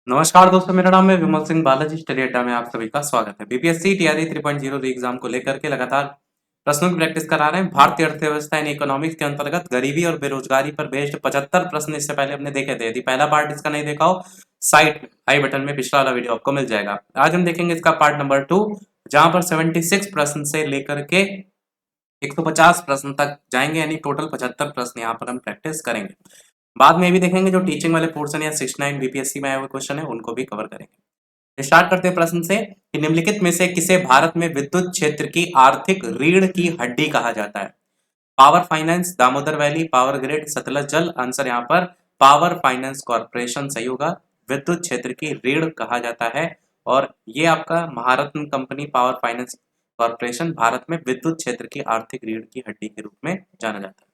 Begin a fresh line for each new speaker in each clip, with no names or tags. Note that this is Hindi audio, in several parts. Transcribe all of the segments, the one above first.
नमस्कार दोस्तों, मेरा नाम है विमल सिंह बालाजी। स्टडी अड्डा में आप सभी का स्वागत है। बीपीएससी टीआरई 3.0 एग्जाम को लेकर के लगातार प्रश्नों की प्रैक्टिस करा रहे हैं। भारतीय अर्थव्यवस्था इन इकोनॉमिक्स के अंतर्गत गरीबी और बेरोजगारी पर बेस्ड 75 प्रश्न इससे पहले हमने देखे थे। यदि पहला पार्ट इसका नहीं देखा हो, साइड आई बटन में पिछला वाला वीडियो आपको मिल जाएगा। आज हम देखेंगे इसका पार्ट नंबर 2, जहां पर 76 प्रश्न से लेकर के 150 प्रश्न तक जाएंगे, यानी टोटल 75 प्रश्न यहाँ पर हम प्रैक्टिस करेंगे। बाद में भी देखेंगे जो टीचिंग वाले पोर्शन या 69 बीपीएससी में आए हुए क्वेश्चन है उनको भी कवर करेंगे। स्टार्ट करते हैं प्रश्न से कि निम्नलिखित में से किसे भारत में विद्युत क्षेत्र की आर्थिक रीढ़ की हड्डी कहा जाता है? Power finance, Damodar valley, power grid, Sutlej जल। आंसर यहाँ पर पावर फाइनेंस कॉर्पोरेशन सही होगा। विद्युत क्षेत्र की रीढ़ कहा जाता है और ये आपका Maharatna company power finance corporation Bharat में विद्युत क्षेत्र की आर्थिक रीढ़ की हड्डी के रूप में जाना जाता है।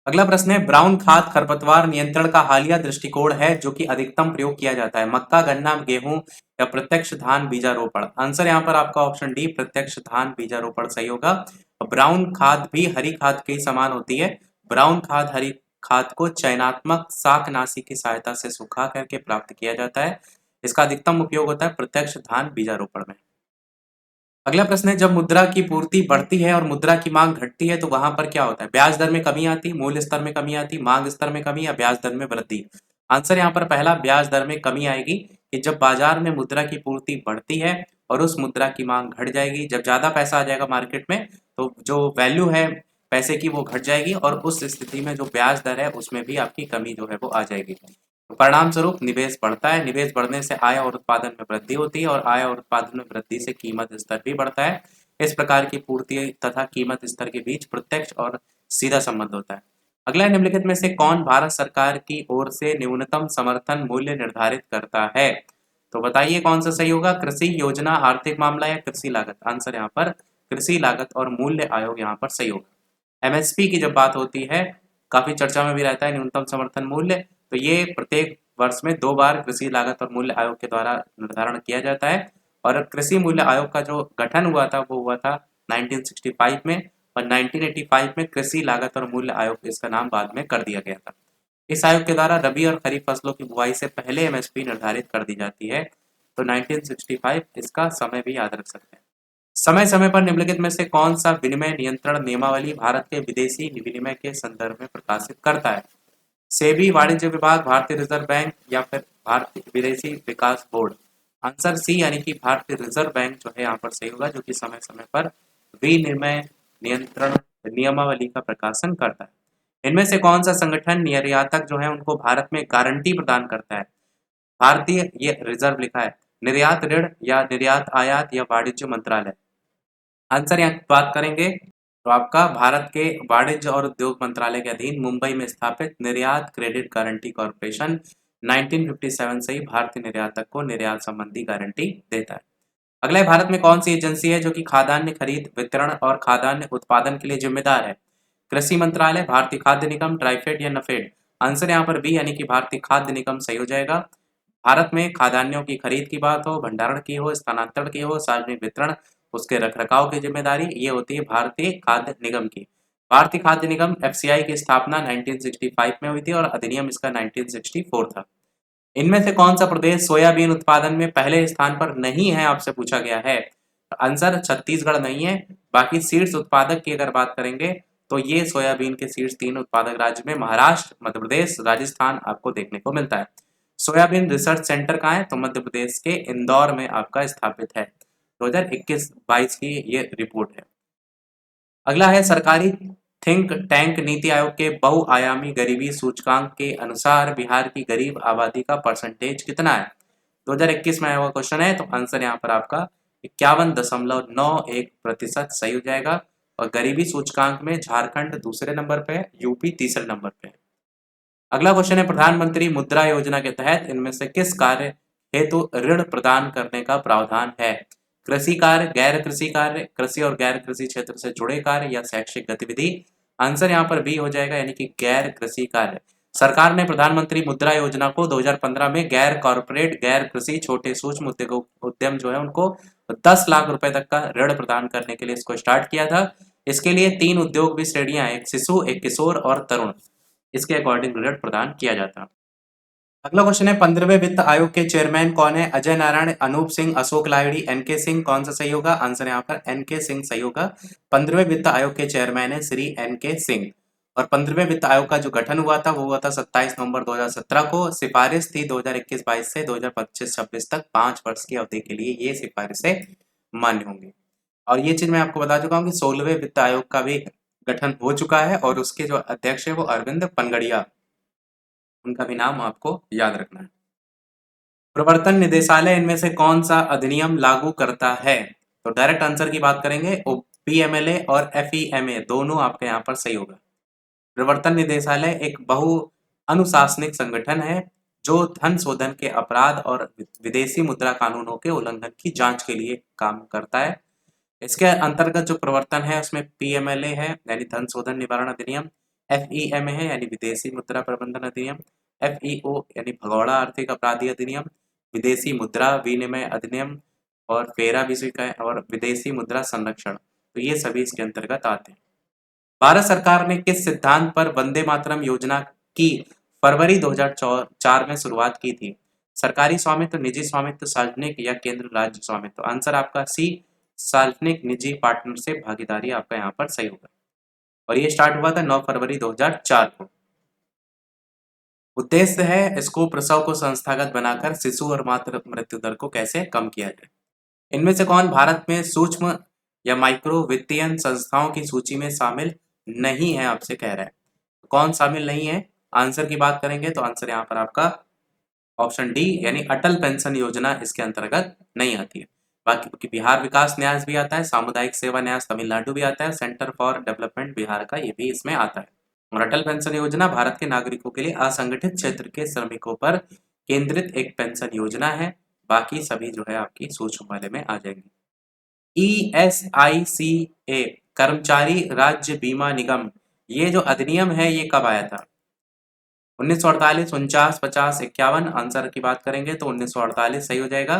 अगला प्रश्न है, ब्राउन खाद खरपतवार नियंत्रण का हालिया दृष्टिकोण है जो कि अधिकतम प्रयोग किया जाता है? मक्का, गन्ना, गेहूं या प्रत्यक्ष धान बीजारोपण। आंसर यहाँ पर आपका ऑप्शन डी प्रत्यक्ष धान बीजारोपण सही होगा। ब्राउन खाद भी हरी खाद के समान होती है। ब्राउन खाद हरी खाद को चयनात्मक शाकनाशी की सहायता से सुखा करके प्राप्त किया जाता है। इसका अधिकतम उपयोग होता है प्रत्यक्ष धान बीजारोपण में। अगला प्रश्न है, जब मुद्रा की पूर्ति बढ़ती है और मुद्रा की मांग घटती है तो वहां पर क्या होता है? ब्याज दर में कमी आती, मूल्य स्तर में कमी आती, मांग स्तर में कमी या ब्याज दर में वृद्धि। आंसर यहाँ पर पहला ब्याज दर में कमी आएगी कि जब बाजार में मुद्रा की पूर्ति बढ़ती है और उस मुद्रा की मांग घट जाएगी। जब ज्यादा पैसा आ जाएगा मार्केट में तो जो वैल्यू है पैसे की वो घट जाएगी और उस स्थिति में जो ब्याज दर है उसमें भी आपकी कमी जो है वो आ जाएगी। परिणाम स्वरूप निवेश बढ़ता है। निवेश बढ़ने से आय और उत्पादन में वृद्धि होती है और आय और उत्पादन में वृद्धि से कीमत स्तर भी बढ़ता है। इस प्रकार की पूर्ति तथा कीमत स्तर के बीच प्रत्यक्ष और सीधा संबंध होता है। अगला, निम्नलिखित में से कौन भारत सरकार की ओर से न्यूनतम समर्थन मूल्य निर्धारित करता है? तो बताइए कौन सा सही होगा? कृषि योजना, आर्थिक मामला या कृषि लागत। आंसर यहाँ पर कृषि लागत और मूल्य आयोग यहाँ पर सही होगा। एमएसपी की जब बात होती है, काफी चर्चा में भी रहता है न्यूनतम समर्थन मूल्य, तो ये प्रत्येक वर्ष में 2 बार कृषि लागत और मूल्य आयोग के द्वारा निर्धारण किया जाता है। और कृषि मूल्य आयोग का जो गठन हुआ था वो हुआ था 1965 में और 1985 में कृषि लागत और मूल्य आयोग इसका नाम बाद में कर दिया गया था। इस आयोग के द्वारा रबी और खरीफ फसलों की बुआई से पहले एमएसपी निर्धारित कर दी जाती है। तो 1965 इसका समय भी याद रख सकते हैं। समय समय पर निम्नलिखित में से कौन सा विनिमय नियंत्रण नियमावली भारत के विदेशी विनिमय के संदर्भ में प्रकाशित करता है? सेबी, वाणिज्य विभाग, भारतीय रिजर्व बैंक या फिर भारतीय विदेशी विकास बोर्ड। आंसर सी यानी कि भारतीय रिजर्व बैंक जो है यहाँ पर सही होगा, जो कि समय समय पर विनिमय नियंत्रण नियमावली का प्रकाशन करता है। इनमें से कौन सा संगठन निर्यातक जो है उनको भारत में गारंटी प्रदान करता है? भारतीय, ये रिजर्व लिखा है, निर्यात ऋण या निर्यात आयात या वाणिज्य मंत्रालय। आंसर यहाँ बात करेंगे तो आपका भारत के वाणिज्य और उद्योग मंत्रालय के अधीन मुंबई में स्थापित निर्यात क्रेडिट गारंटी कॉर्पोरेशन 1957 से ही भारतीय निर्यातक को निर्यात संबंधी गारंटी देता है। अगला है, भारत में कौन सी एजेंसी है जो कि खाद्यान्न खरीद, वितरण और खाद्यान्न उत्पादन के लिए जिम्मेदार है? कृषि मंत्रालय, भारतीय खाद्य निगम, ट्राइफेड या नफेड। आंसर यहाँ पर बी यानी कि भारतीय खाद्य निगम सही हो जाएगा। भारत में खाद्यान्नों की खरीद की बात हो, भंडारण की हो, स्थानांतरण की हो, सार्वजनिक वितरण, उसके रखरखाव की जिम्मेदारी ये होती है भारतीय खाद्य निगम की। भारतीय खाद्य निगम एफसीआई की स्थापना 1965 में हुई थी और अधिनियम इसका 1964 था। इनमें से कौन सा प्रदेश सोयाबीन उत्पादन में पहले स्थान पर नहीं है, आपसे पूछा गया है? आंसर छत्तीसगढ़ नहीं है। बाकी सीड्स उत्पादक की अगर बात करेंगे तो ये सोयाबीन के सीड्स 3 उत्पादक राज्य में महाराष्ट्र, मध्य प्रदेश, राजस्थान आपको देखने को मिलता है। सोयाबीन रिसर्च सेंटर कहाँ है? तो मध्य प्रदेश के इंदौर में आपका स्थापित है। 2021-22 की ये रिपोर्ट है। अगला है, सरकारी थिंक टैंक नीति आयोग के बहुआयामी गरीबी सूचकांक के अनुसार बिहार की गरीब आबादी का परसेंटेज कितना है? 2021 में आया हुआ क्वेश्चन है, तो आंसर यहाँ पर आपका 51.91% सही हो जाएगा। और गरीबी सूचकांक में झारखंड दूसरे नंबर पे है, यूपी तीसरे नंबर पे है। अगला क्वेश्चन है, प्रधानमंत्री मुद्रा योजना के तहत इनमें से किस कार्य हेतु ऋण प्रदान करने का प्रावधान है? कृषि कार्य, गैर कृषि कार्य, कृषि और गैर कृषि क्षेत्र से जुड़े कार्य या शैक्षिक गतिविधि। आंसर यहाँ पर बी हो जाएगा यानी कि गैर कृषि कार्य। सरकार ने प्रधानमंत्री मुद्रा योजना को 2015 में गैर कॉर्पोरेट, गैर कृषि, छोटे सूक्ष्म उद्यम जो है उनको 10 लाख रुपए तक का ऋण प्रदान करने के लिए इसको स्टार्ट किया था। इसके लिए 3 उद्योग भी श्रेणियां, एक शिशु, एक किशोर और तरुण, इसके अकॉर्डिंग ऋण प्रदान किया जाता है। अगला क्वेश्चन है 15वें वित्त आयोग के चेयरमैन कौन है? अजय नारायण, अनूप सिंह, अशोक लाहिड़ी, एनके सिंह, कौन सा सही होगा? आंसर यहाँ पर एनके सिंह सही होगा। 15वें वित्त आयोग के चेयरमैन है श्री एनके सिंह। और 15वें वित्त आयोग का जो गठन हुआ था वो हुआ था 27 नवंबर 2017 को। सिफारिश थी 2021-22 से 2025-26 तक 5 वर्ष की अवधि के लिए ये सिफारिशें मान्य होंगी। और ये चीज मैं आपको बता चुका हूँ कि 16वें वित्त आयोग का भी गठन हो चुका है और उसके जो अध्यक्ष है वो अरविंद पनगड़िया, उनका भी नाम आपको याद रखना है। प्रवर्तन निदेशालय इनमें से कौन सा अधिनियम लागू करता है? तो डायरेक्ट आंसर की बात करेंगे, पीएमएलए और एफईएमए दोनों आपके यहाँ पर सही होगा। प्रवर्तन निदेशालय एक बहु अनुशासनिक संगठन है जो धन शोधन के अपराध और विदेशी मुद्रा कानूनों के उल्लंघन की जांच के लिए काम करता है। इसके अंतर्गत जो प्रवर्तन है उसमें पीएमएलए है यानी धन शोधन निवारण अधिनियम, एफईएम है यानी विदेशी मुद्रा प्रबंधन अधिनियम, एफईओ यानी भगोड़ा आर्थिक अपराधी अधिनियम, विदेशी मुद्रा विनिमय अधिनियम और फेरा विनिमय और विदेशी मुद्रा संरक्षण, तो ये सभी इसके अंतर्गत आते हैं। भारत सरकार ने किस सिद्धांत पर वंदे मातरम योजना की फरवरी 2004 में शुरुआत की थी? सरकारी स्वामित्व, निजी स्वामित्व, सार्वजनिक या केंद्र राज्य स्वामित्व? आंसर आपका सी, सार्वजनिक निजी पार्टनरशिप भागीदारी आपका यहाँ पर सही होगा। और ये स्टार्ट हुआ था 9 फरवरी 2004 को। उद्देश्य है इसको प्रसव को संस्थागत बनाकर शिशु और मातृ मृत्यु दर को कैसे कम किया जाए। इनमें से कौन भारत में सूक्ष्म या माइक्रो वित्तीय संस्थाओं की सूची में शामिल नहीं है, आपसे कह रहा है। कौन शामिल नहीं है? आंसर की बात करेंगे तो आंसर यहाँ पर आपका ऑप्शन डी यानी अटल पेंशन योजना इसके अंतर्गत नहीं आती है। बाकी बिहार विकास न्यास भी आता है, सामुदायिक सेवा न्यास तमिलनाडु भी आता है, सेंटर फॉर डेवलपमेंट बिहार का ये भी इसमें आता है। और अटल पेंशन योजना भारत के नागरिकों के लिए असंगठित क्षेत्र के श्रमिकों पर केंद्रित एक पेंशन योजना है। बाकी सभी जो है आपकी सूक्ष्म वाले में आ जाएंगे। ESICA कर्मचारी राज्य बीमा निगम, ये जो अधिनियम है ये कब आया था? 1948, 49, 50, 51? आंसर की बात करेंगे तो 1948 सही हो जाएगा।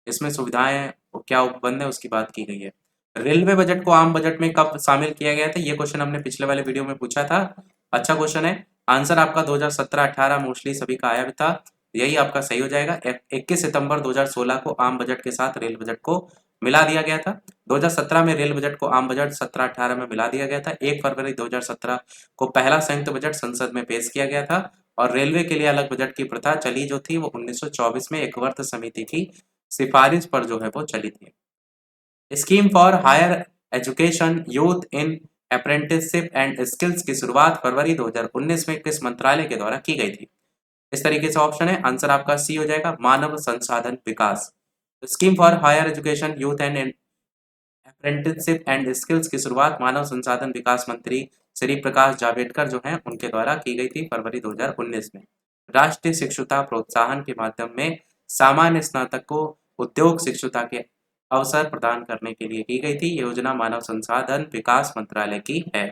इसमें सुविधाएं क्या उपबंध है उसकी बात की गई है। रेलवे बजट को आम बजट में कब शामिल किया गया था? ये क्वेश्चन हमने पिछले वाले वीडियो में पूछा था। अच्छा क्वेश्चन है। आंसर आपका 2017-18 मोस्टली सभी का आया भी था, यही आपका सही हो जाएगा। 21 सितंबर 2016 को आम बजट के साथ रेल बजट को मिला दिया गया था। 2017 में रेल बजट को आम बजट 17-18 में मिला दिया गया था। 1 फरवरी 2017 को पहला संयुक्त बजट संसद में पेश किया गया था और रेलवे के लिए अलग बजट की प्रथा चली जो थी वो 1924 में एक वर्त समिति की सिफारिश पर जो है वो चली थी। Scheme for higher education youth in apprenticeship and skills की शुरुआत फरवरी 2019 में किस मंत्रालय के द्वारा की गई थी? इस तरीके से ऑप्शन है, आंसर आपका सी हो जाएगा, मानव संसाधन विकास। Scheme for higher education youth and apprenticeship and skills की शुरुआत मानव संसाधन विकास मंत्री श्री प्रकाश जावड़ेकर जो हैं उनके द्वारा की गई थी फरवरी 2019 में। राष्ट्रीय शिक्षुता प्रोत्साहन के माध्यम में सामान्य स्नातक को उद्योग शिक्षुता के अवसर प्रदान करने के लिए की गई थी। योजना मानव संसाधन विकास मंत्रालय की है।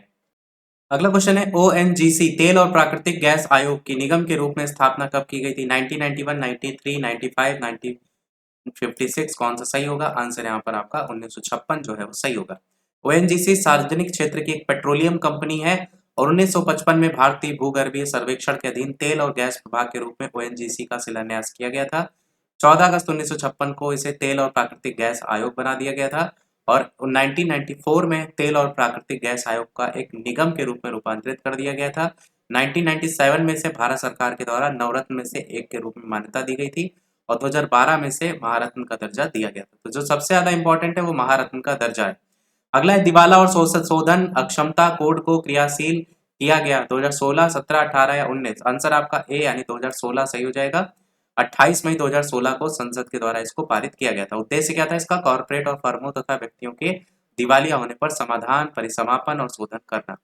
अगला क्वेश्चन है ओएनजीसी तेल और प्राकृतिक गैस आयोग की निगम के रूप में स्थापना कब की गई थी? 1991, 93, 95, 1956? कौन सा सही होगा? आंसर यहाँ पर आपका 1956 जो है वो सही होगा। ओएनजीसी सार्वजनिक क्षेत्र की एक पेट्रोलियम कंपनी है और 1955 में भारतीय भूगर्भीय सर्वेक्षण के अधीन तेल और गैस विभाग के रूप में ओएनजीसी का शिलान्यास किया गया था। 14 अगस्त 1956 को इसे तेल और प्राकृतिक गैस आयोग बना दिया गया था और 1994 में तेल और प्राकृतिक गैस आयोग का एक निगम के रूप में रूपांतरित कर दिया गया था। 1997 में से भारत सरकार के द्वारा नवरत्न में से एक के रूप में मान्यता दी गई थी और 2012 में से महारत्न का दर्जा दिया गया था। तो जो सबसे ज्यादा इंपॉर्टेंट है वो महारत्न का दर्जा है। अगला है दिवाला और शोधन अक्षमता कोड को क्रियाशील किया गया 2016, 17, 18 या 19? आंसर आपका ए यानी 2016 सही हो जाएगा। 28 मई 2016 को संसद के द्वारा इसको पारित किया गया था। उद्देश्य क्या था इसका? कॉर्पोरेट और फर्मों तथा व्यक्तियों के दिवालिया होने पर समाधान, परिसमापन और शोधन करना।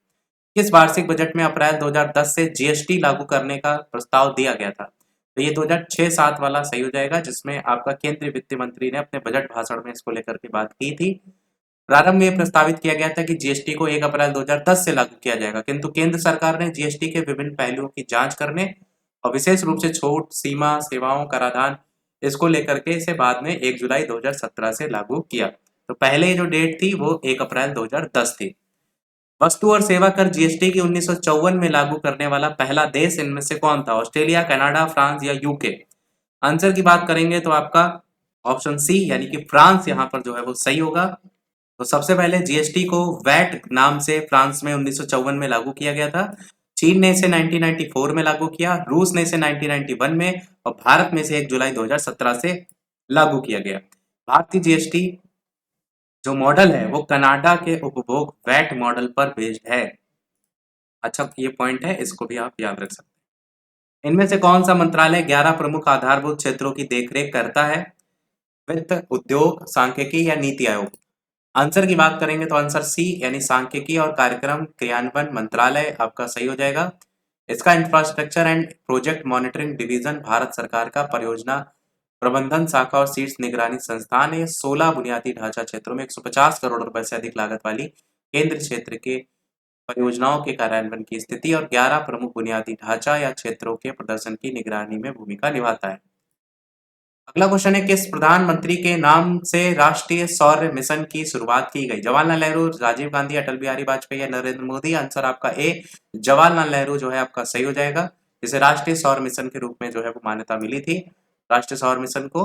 किस वार्षिक बजट में अप्रैल 2010 से जीएसटी लागू करने का प्रस्ताव दिया गया था? तो ये 2006-07 वाला सही हो जाएगा, जिसमें आपका केंद्रीय वित्त मंत्री ने अपने बजट भाषण में इसको लेकर के बात की थी। प्रारंभ में प्रस्तावित किया गया था कि जीएसटी को 1 अप्रैल 2010 से लागू किया जाएगा, किंतु केंद्र सरकार ने जीएसटी के विभिन्न पहलुओं की जांच करने और विशेष रूप से छूट, सीमा, सेवाओं, कराधान इसको लेकर के इसे बाद में 1 जुलाई 2017 से लागू किया। तो पहले जो डेट थी वो 1 अप्रैल 2010 थी। वस्तु और सेवा कर जीएसटी की 1954 में लागू करने वाला पहला देश इनमें से कौन था? ऑस्ट्रेलिया, कनाडा, फ्रांस या यूके? आंसर की बात करेंगे तो आपका ऑप्शन सी यानी कि फ्रांस यहाँ पर जो है वो सही होगा। तो सबसे पहले जीएसटी को वैट नाम से फ्रांस में 1954 में लागू किया गया था। चीन ने इसे 1994 में लागू किया, रूस ने इसे 1991 में और भारत में से 1 जुलाई 2017 से लागू किया गया। भारतीय जीएसटी जो मॉडल है वो कनाडा के उपभोग वैट मॉडल पर बेस्ड है। अच्छा ये पॉइंट है, इसको भी आप याद रख सकते हैं। इनमें से कौन सा मंत्रालय 11 प्रमुख आधारभूत क्षेत्रों की देखरेख करता है? वित्त, उद्योग, सांख्यिकी या नीति आयोग? आंसर की बात करेंगे तो आंसर सी यानी सांख्यिकी और कार्यक्रम क्रियान्वयन मंत्रालय आपका सही हो जाएगा। इसका infrastructure and project monitoring division Bharat सरकार का परियोजना प्रबंधन शाखा और शीर्ष निगरानी संस्थान है। 16 बुनियादी ढांचा क्षेत्रों में 150 करोड़ रुपए से अधिक लागत वाली केंद्र क्षेत्र के परियोजनाओं के कार्यान्वयन की स्थिति और 11 प्रमुख बुनियादी ढांचा या क्षेत्रों के प्रदर्शन की निगरानी में भूमिका निभाता है। अगला क्वेश्चन है, किस प्रधानमंत्री के नाम से राष्ट्रीय सौर मिशन की शुरुआत की गई? जवाहरलाल नेहरू, राजीव गांधी, अटल बिहारी वाजपेयी या नरेंद्र मोदी? आंसर आपका ए जवाहरलाल नेहरू जो है आपका सही हो जाएगा। जिसे राष्ट्रीय सौर मिशन के रूप में जो है वो मान्यता मिली थी। राष्ट्रीय सौर मिशन को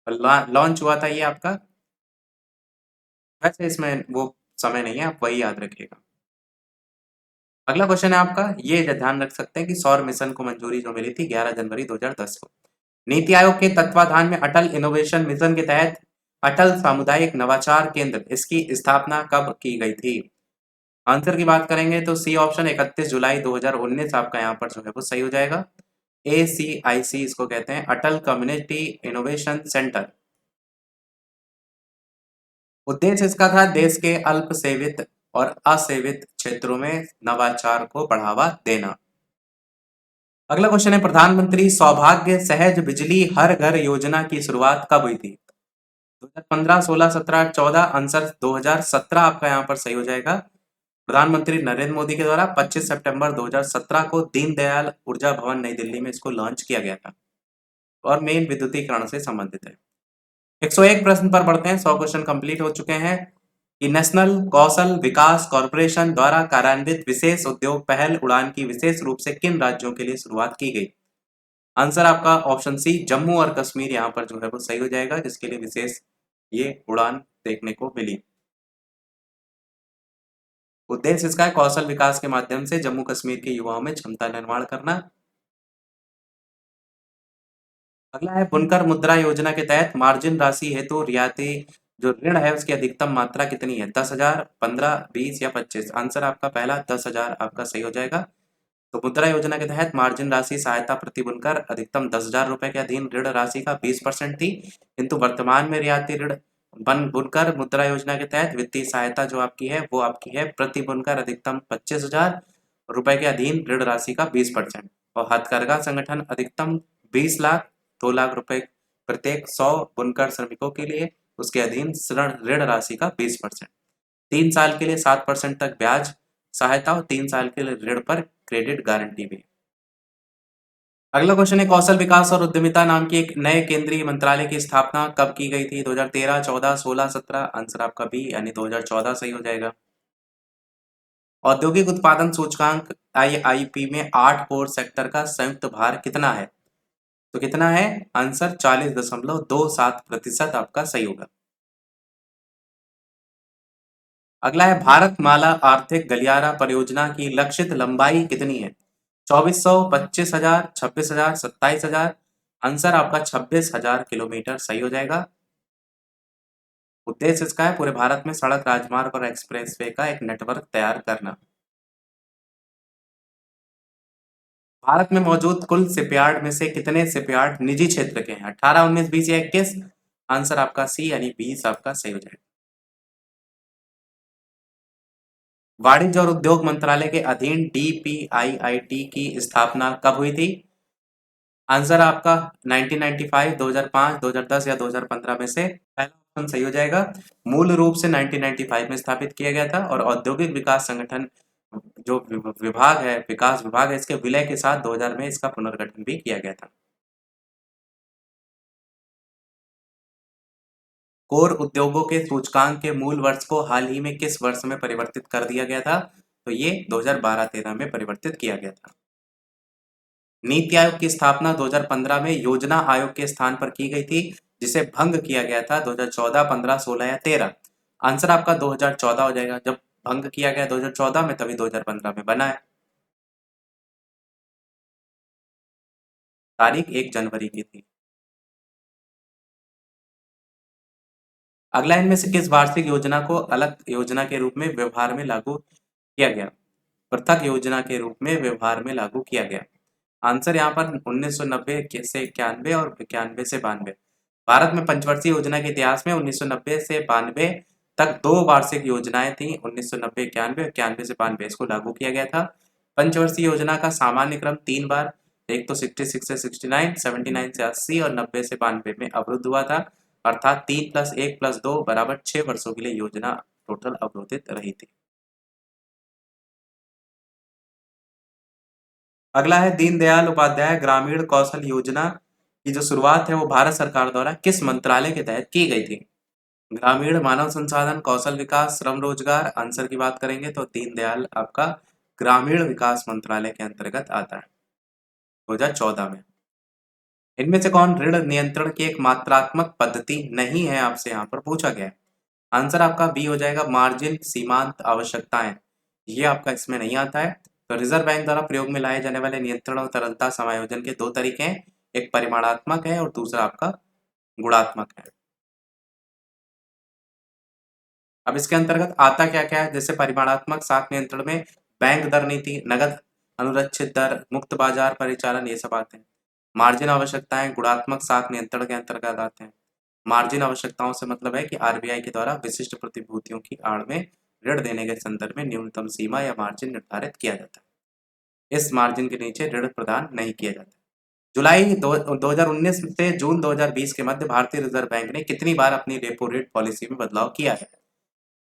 लॉन्च हुआ था ये आपका। वैसे इसमें वो समय नहीं है, आप वही याद रखिएगा। अगला क्वेश्चन है आपका, ये ध्यान रख सकते हैं कि सौर मिशन को मंजूरी जो मिली थी 11 जनवरी 2010 को। नीति आयोग के तत्वाधान में अटल इनोवेशन मिशन के तहत अटल सामुदायिक नवाचार केंद्र इसकी स्थापना कब की गई थी? आंसर की बात करेंगे तो सी ऑप्शन 31 जुलाई 2019 आपका यहाँ पर जो है वो सही हो जाएगा। ACIC इसको कहते हैं, अटल कम्युनिटी इनोवेशन सेंटर। उद्देश्य इसका था देश के अल्प सेवित और असेवित क्षेत्रों में नवाचार को बढ़ावा देना। अगला क्वेश्चन है, प्रधानमंत्री सौभाग्य सहज बिजली हर घर योजना की शुरुआत कब हुई थी? 2015, 16, 17, 14? आंसर 2017 आपका यहाँ पर सही हो जाएगा। प्रधानमंत्री नरेंद्र मोदी के द्वारा 25 सितंबर 2017 को दीनदयाल ऊर्जा भवन नई दिल्ली में इसको लॉन्च किया गया था और मेन विद्युतीकरण से संबंधित है। 101 प्रश्न पर बढ़ते हैं, 100 क्वेश्चन कंप्लीट हो चुके हैं। कि नेशनल कौशल विकास कॉर्पोरेशन द्वारा कार्यान्वित विशेष उद्योग पहल उड़ान की विशेष रूप से किन राज्यों के लिए शुरुआत की गई? आंसर आपका ऑप्शन सी जम्मू और कश्मीर यहाँ पर जो है वो सही हो जाएगा, जिसके लिए विशेष ये उड़ान देखने को मिली। उद्देश्य इसका है कौशल विकास के माध्यम से जम्मू कश्मीर के युवाओं में क्षमता निर्माण करना। अगला है, बुनकर मुद्रा योजना के तहत मार्जिन राशि हेतु रियायती जो ऋण है उसकी अधिकतम मात्रा कितनी है? 10,000, 15, 20 या 25? आंसर आपका पहला 10,000 आपका सही हो जाएगा। तो मुद्रा योजना के तहत मार्जिन राशि सहायता प्रति बुनकर अधिकतम 10,000 रुपए के अधीन ऋण राशि का 20% थी, किंतु वर्तमान में रियायती ऋण बुनकर मुद्रा योजना के तहत वित्तीय सहायता जो आपकी है वो आपकी है प्रति बुनकर अधिकतम 25,000 रुपए के अधीन ऋण राशि का 20% और हथकरघा संगठन अधिकतम 20 लाख 2 लाख रुपए प्रत्येक 100 बुनकर श्रमिकों के लिए उसके अधीन ऋण राशि का 20%। 3 साल के लिए 7% तक ब्याज सहायता और 3 साल के लिए ऋण पर क्रेडिट गारंटी भी। अगला क्वेश्चन है, कौशल विकास और उद्यमिता नाम की एक नए केंद्रीय मंत्रालय की स्थापना कब की गई थी? 2013, 14, 16, 17? आंसर आपका बी यानी 2014 सही हो जाएगा। औद्योगिक उत्पादन सूचकांक IIP में 8 कोर सेक्टर का संयुक्त भार कितना है? तो कितना है? आंसर 40.27% आपका सही होगा। अगला है, भारत माला आर्थिक गलियारा परियोजना की लक्षित लंबाई कितनी है? 2400, 25,000, 26,000, 27,000? आंसर आपका 26,000 किलोमीटर सही हो जाएगा। उद्देश्य इसका है पूरे भारत में सड़क, राजमार्ग और एक्सप्रेसवे का एक नेटवर्क तैयार करना। भारत में मौजूद कुल शिपयार्ड में से कितने शिपयार्ड निजी क्षेत्र के हैं? 18, 19, 20 या 21? आंसर आपका सी यानी 20 आपका सही हो जाएगा। वाणिज्य और उद्योग मंत्रालय के अधीन DPIIT की स्थापना कब हुई थी? आंसर आपका 1995, 2005, 2010 या 2015 में से पहला ऑप्शन सही हो जाएगा। मूल रूप से 1995 में स्थापित किया गया था और औद्योगिक विकास संगठन जो विभाग है, विकास विभाग है, इसके विलय के साथ 2000 में इसका पुनर्गठन भी किया गया था। कोर उद्योगों के सूचकांक के मूल वर्ष को हाल ही में किस वर्ष में परिवर्तित कर दिया गया था? तो ये 2012-13 में परिवर्तित किया गया था। नीति आयोग की स्थापना 2015 में योजना आयोग के स्थान पर की गई थी, जिसे भंग किया गया था 2014, 15, 16 या 13। आंसर आपका 2014 हो जाएगा। जब भंग किया गया 2014 में, तभी 2015 में बना है। तारीख 1 जनवरी की थी। अगला इनमें से किस वार्षिक योजना को अलग योजना के रूप में व्यवहार में लागू किया गया? पृथक योजना के रूप में व्यवहार में लागू किया गया। आंसर यहाँ पर 1990 से 91 और 91 से 92। भारत में पंचवर्षीय योजना के इतिहास में 1990 से 92 तक 2 वार्षिक योजनाएं थी। 1990 91 और 91 से 92 इसको लागू किया गया था। पंचवर्षीय योजना का सामान्य क्रम 3 बार, एक तो 66 से 69, 79 से 80 और 90 से 92 में अवरुद्ध हुआ था। अर्थात 3 + 1 + 2 बराबर 6 वर्षों के लिए योजना टोटल अवरोधित रही थी। अगला है दीनदयाल उपाध्याय ग्रामीण कौशल योजना की जो शुरुआत है वो भारत सरकार द्वारा किस मंत्रालय के तहत की गई थी? ग्रामीण मानव संसाधन, कौशल विकास, श्रम रोजगार। आंसर की बात करेंगे तो दीनदयाल आपका ग्रामीण विकास मंत्रालय के अंतर्गत आता है 2014 में। इनमें से कौन ऋण नियंत्रण की एक मात्रात्मक पद्धति नहीं है, आपसे यहाँ पर पूछा गया है। आंसर आपका बी हो जाएगा, मार्जिन सीमांत आवश्यकताएं। ये आपका इसमें नहीं आता है। तो रिजर्व बैंक द्वारा प्रयोग में लाए जाने वाले नियंत्रण और तरलता समायोजन के 2 तरीके हैं, एक परिमाणात्मक है और दूसरा आपका गुणात्मक है। अब इसके अंतर्गत आता क्या क्या है? जैसे परिमाणात्मक साख नियंत्रण में बैंक दर नीति, नगद अनुरक्षित दर, मुक्त बाजार परिचालन, ये सब आते हैं। मार्जिन आवश्यकताएं गुणात्मक साख नियंत्रण के अंतर्गत आते हैं। मार्जिन आवश्यकताओं से मतलब है कि आरबीआई के द्वारा विशिष्ट प्रतिभूतियों की आड़ में ऋण देने के संदर्भ में न्यूनतम सीमा या मार्जिन निर्धारित किया जाता है। इस मार्जिन के नीचे ऋण प्रदान नहीं किया जाता। जुलाई 2019 से जून 2020 के मध्य भारतीय रिजर्व बैंक ने कितनी बार अपनी रेपो रेट पॉलिसी में बदलाव किया है?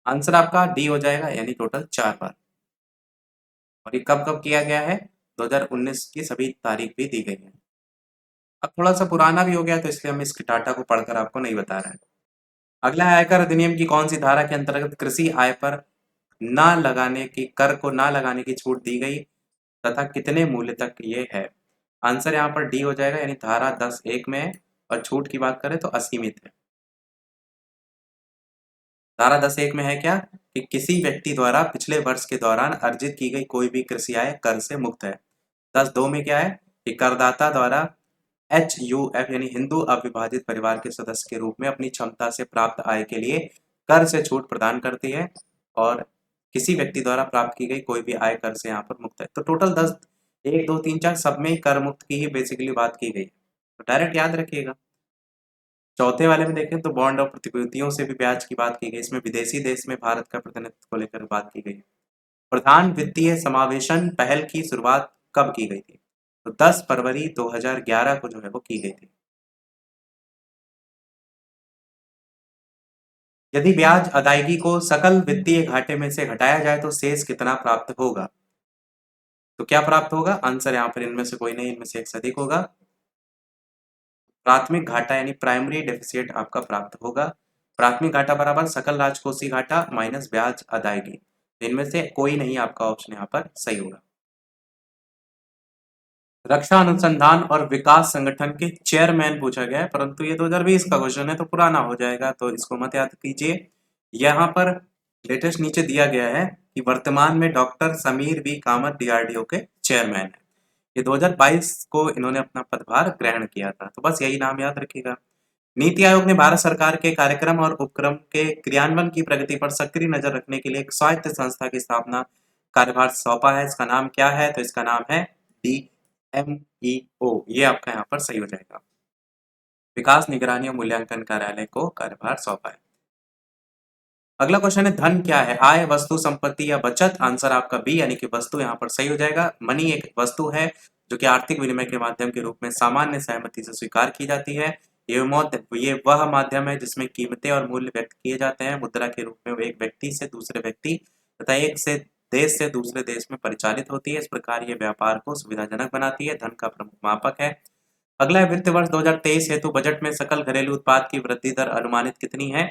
आंसर आपका डी हो जाएगा, यानी टोटल 4 बार। और ये कब कब किया गया है? 2019 की सभी तारीख भी दी गई है। अब थोड़ा सा पुराना भी हो गया तो इसलिए हम इसके डाटा को पढ़कर आपको नहीं बता रहे हैं। अगला है आयकर अधिनियम की कौन सी धारा के अंतर्गत कृषि आय पर ना लगाने की कर को ना लगाने की छूट दी गई तथा कितने मूल्य तक ये है? आंसर यहाँ पर डी हो जाएगा, यानी धारा 10(1) में है और छूट की बात करें तो असीमित है। धारा 10(1) में है क्या कि किसी व्यक्ति द्वारा पिछले वर्ष के दौरान अर्जित की गई कोई भी कृषि आय कर से मुक्त है। 10(2) में क्या है कि करदाता द्वारा HUF यानी हिंदू अविभाजित परिवार के सदस्य के रूप में अपनी क्षमता से प्राप्त आय के लिए कर से छूट प्रदान करती है और किसी व्यक्ति द्वारा प्राप्त की गई कोई भी आय कर से यहाँ पर मुक्त है। तो टोटल 10 1 2 3 4 सब में ही कर मुक्त की ही बेसिकली बात की गई। तो डायरेक्ट याद रखिएगा। चौथे वाले में देखें तो बॉन्ड और प्रतिभूतियों से भी ब्याज की बात की गई। इसमें विदेशी देश में भारत का प्रतिनिधित्व को लेकर बात की गई। प्रधान वित्तीय समावेशन पहल की शुरुआत कब की गई थी? तो 10 फरवरी 2011 को जो है वो की गई थी। यदि ब्याज अदायगी को सकल वित्तीय घाटे में से घटाया जाए तो शेष कितना प्राप्त होगा? तो क्या प्राप्त होगा? आंसर यहाँ पर इनमें से कोई नहीं, इनमें से एक से अधिक होगा। प्राथमिक घाटा यानी प्राइमरी डेफिसिट आपका प्राप्त होगा। प्राथमिक घाटा बराबर सकल राजकोषीय घाटा माइनस ब्याज अदायगी। इनमें से कोई नहीं आपका ऑप्शन यहाँ पर सही होगा। रक्षा अनुसंधान और विकास संगठन के चेयरमैन पूछा गया है, परंतु ये 2020 का क्वेश्चन है तो पुराना हो जाएगा, तो इसको मत याद कीजिए। यहाँ पर लेटेस्ट नीचे दिया गया है कि वर्तमान में doctor Sameer V Kamat DRDO के चेयरमैन है। ये 2022 को इन्होंने अपना पदभार ग्रहण किया था, तो बस यही नाम याद रखिएगा। नीति आयोग ने भारत सरकार के कार्यक्रम और उपक्रम के क्रियान्वयन की प्रगति पर सक्रिय नजर रखने के लिए एक स्वायत्त संस्था की स्थापना कार्यभार सौंपा है। इसका नाम क्या है? तो इसका नाम है DMEO। ये आपका यहाँ पर सही हो जाएगा। विकास निगरानी और मूल्यांकन कार्यालय को कार्यभार सौंपा है। अगला क्वेश्चन है धन क्या है? आय, वस्तु, संपत्ति या बचत? आंसर आपका बी यानी कि वस्तु यहाँ पर सही हो जाएगा। मनी एक वस्तु है जो कि आर्थिक विनिमय के माध्यम के रूप में सामान्य सहमति से स्वीकार की जाती है। ये वह माध्यम है जिसमें कीमतें और मूल्य व्यक्त किए जाते हैं। मुद्रा के रूप में वो एक व्यक्ति से दूसरे व्यक्ति तथा एक से देश से दूसरे देश में परिचालित होती है। इस प्रकार ये व्यापार को सुविधाजनक बनाती है। धन का प्रमुख मापक है। अगला है वित्त वर्ष 2023 हेतु बजट में सकल घरेलू उत्पाद की वृद्धि दर अनुमानित कितनी है?